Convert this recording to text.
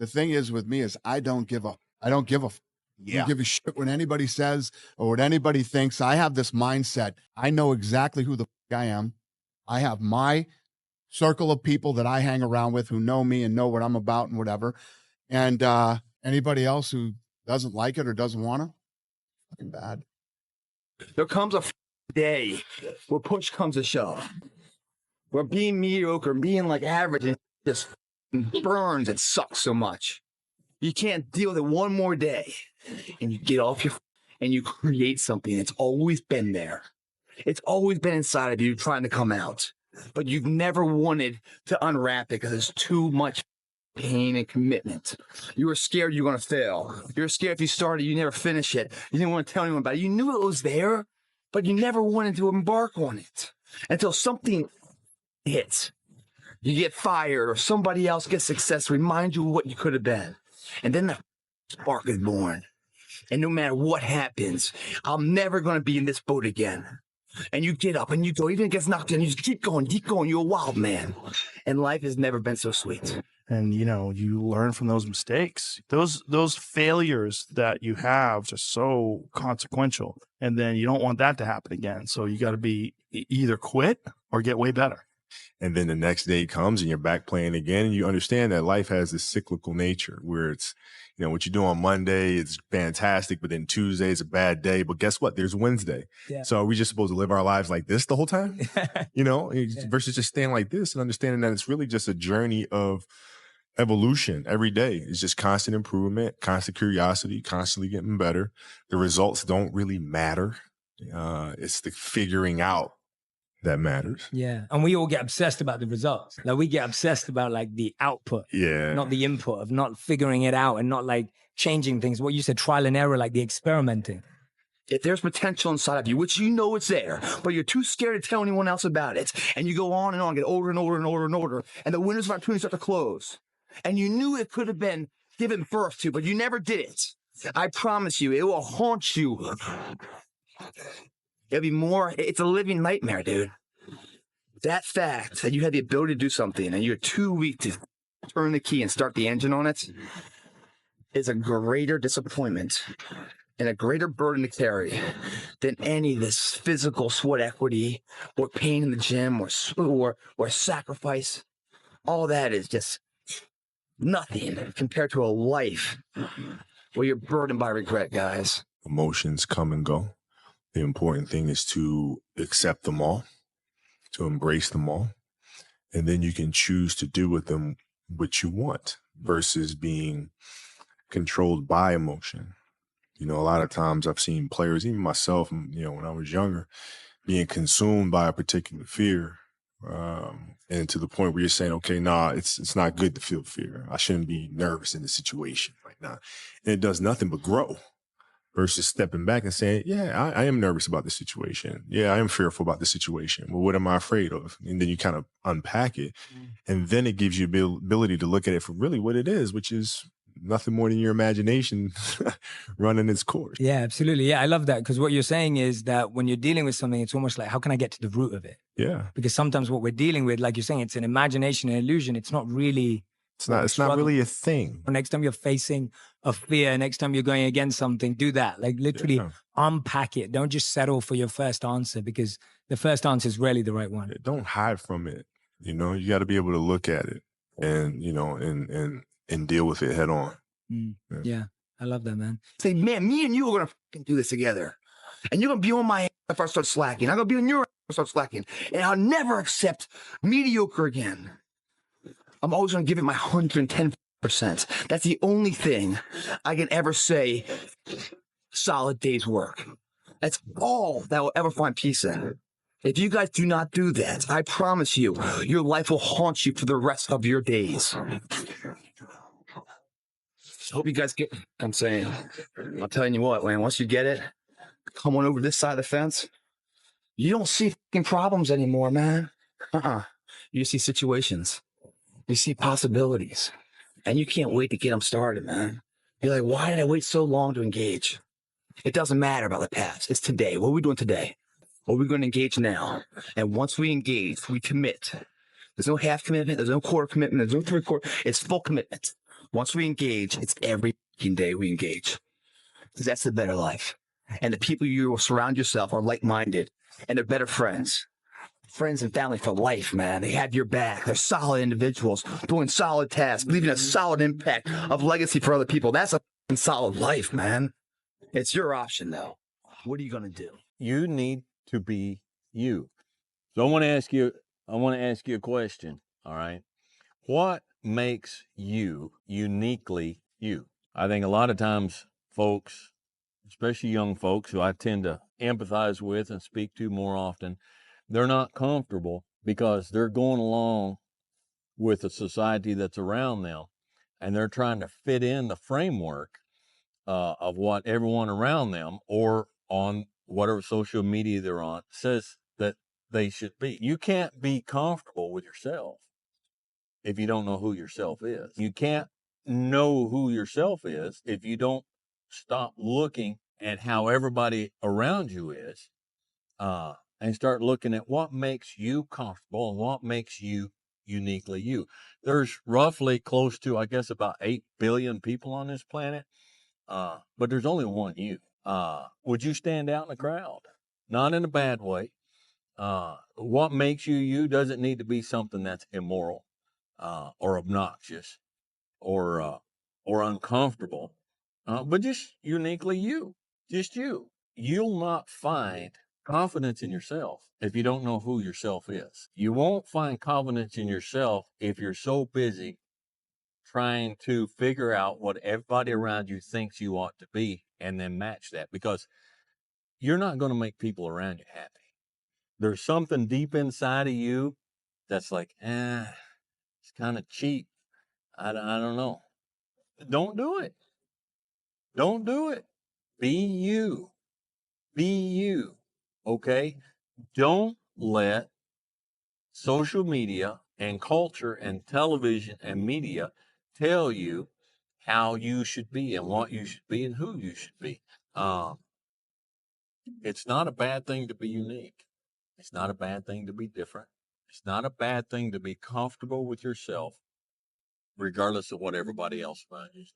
the thing is with me is I don't give a don't give a shit what anybody says or what anybody thinks. I have this mindset. I know exactly who the fuck I am. I have my circle of people that I hang around with who know me and know what I'm about and whatever. And anybody else who doesn't like it or doesn't want to, fucking bad. There comes a day where push comes to shove, where being mediocre, being like average, it just burns and sucks so much. You can't deal with it one more day. And you get off your and you create something that's always been there. It's always been inside of you trying to come out. But you've never wanted to unwrap it because there's too much pain and commitment. You were scared you were going to fail. You were scared if you started, you never finish it. You didn't want to tell anyone about it. You knew it was there, but you never wanted to embark on it until something hits. You get fired or somebody else gets success, remind you of what you could have been. And then the spark is born. And no matter what happens, I'm never going to be in this boat again. And you get up and you go, even if it gets knocked in, you just keep going. You're a wild man. And life has never been so sweet. And, you know, you learn from those mistakes. Those failures that you have are so consequential. And then you don't want that to happen again. So you got to be either quit or get way better. And then the next day comes and you're back playing again. And you understand that life has this cyclical nature where it's, you know, what you do on Monday is fantastic, but then Tuesday is a bad day. But guess what? There's Wednesday. Yeah. So are we just supposed to live our lives like this the whole time? You know, versus just staying like this and understanding that it's really just a journey of evolution every day. It's just constant improvement, constant curiosity, constantly getting better. The results don't really matter. It's the figuring out that matters. Yeah. And we all get obsessed about the results. Like we get obsessed about like the output, not the input, of not figuring it out and not like changing things. What you said, trial and error, like the experimenting. If there's potential inside of you, which you know it's there, but you're too scared to tell anyone else about it, and you go on and on, get older and older and older and older, and the windows of opportunity start to close, and you knew it could have been given birth to, but you never did it. I promise you, it will haunt you. It'll be more, it's a living nightmare, dude. That fact that you had the ability to do something and you're too weak to turn the key and start the engine on it is a greater disappointment and a greater burden to carry than any of this physical sweat equity or pain in the gym or sacrifice. All that is just nothing compared to a life where you're burdened by regret, guys. Emotions come and go. The important thing is to accept them all, to embrace them all, and then you can choose to do with them what you want versus being controlled by emotion. You know, a lot of times I've seen players, even myself, you know, when I was younger, being consumed by a particular fear, and to the point where you're saying, okay, nah, it's not good to feel fear. I shouldn't be nervous in this situation right now. And it does nothing but grow. Versus stepping back and saying, yeah, I am nervous about this situation. Yeah, I am fearful about this situation. Well, what am I afraid of? And then you kind of unpack it. And then it gives you the ability to look at it for really what it is, which is nothing more than your imagination running its course. Yeah, absolutely. Yeah, I love that. Because what you're saying is that when you're dealing with something, it's almost like, how can I get to the root of it? Yeah. Because sometimes what we're dealing with, like you're saying, it's an imagination, an illusion. It's not really... It's not really a thing. Next time you're facing a fear, next time you're going against something, do that. Like literally unpack it. Don't just settle for your first answer because the first answer is rarely the right one. Don't hide from it. You know, you got to be able to look at it and, you know, and deal with it head on. Yeah, I love that, man. Say, man, me and you are going to do this together. And you're going to be on my ass if I start slacking. I'm going to be on your ass if I start slacking. And I'll never accept mediocre again. I'm always going to give it my 110%. That's the only thing I can ever say solid day's work. That's all that will ever find peace in. If you guys do not do that, I promise you, your life will haunt you for the rest of your days. Hope you guys get what I'm saying. I'm telling you what, man, once you get it, come on over this side of the fence, you don't see fucking problems anymore, man. You see situations. You see possibilities, and you can't wait to get them started, man. You're like, why did I wait so long to engage? It doesn't matter about the past. It's today. What are we doing today? What are we going to engage now? And once we engage, we commit. There's no half commitment. There's no quarter commitment. There's no three-quarter. It's full commitment. Once we engage, it's every fucking day we engage. Because that's the better life. And the people you will surround yourself are like-minded, and they're better friends. Friends and family for life, man. They have your back. They're solid individuals doing solid tasks, leaving a solid impact of legacy for other people. That's a solid life, man. It's your option, though. What are you going to do? You need to be you. So I want to ask you a question. All right. What makes you uniquely you? I think a lot of times folks, especially young folks who I tend to empathize with and speak to more often, they're not comfortable because they're going along with the society that's around them, and they're trying to fit in the framework of what everyone around them or on whatever social media they're on says that they should be. You can't be comfortable with yourself if you don't know who yourself is. You can't know who yourself is if you don't stop looking at how everybody around you is, and start looking at what makes you comfortable and what makes you uniquely you. There's roughly close to, I guess, about 8 billion people on this planet, but there's only one you. Would you stand out in a crowd? Not in a bad way. What makes you you doesn't need to be something that's immoral, or obnoxious, or uncomfortable, but just uniquely you, just you. You'll not find confidence in yourself if you don't know who yourself is. You won't find confidence in yourself if you're so busy trying to figure out what everybody around you thinks you ought to be and then match that, because you're not going to make people around you happy. There's something deep inside of you that's like, it's kind of cheap. I don't know. Don't do it. Don't do it. Be you. Be you. Okay? Don't let social media and culture and television and media tell you how you should be and what you should be and who you should be. It's not a bad thing to be unique. It's not a bad thing to be different. It's not a bad thing to be comfortable with yourself, regardless of what everybody else finds you.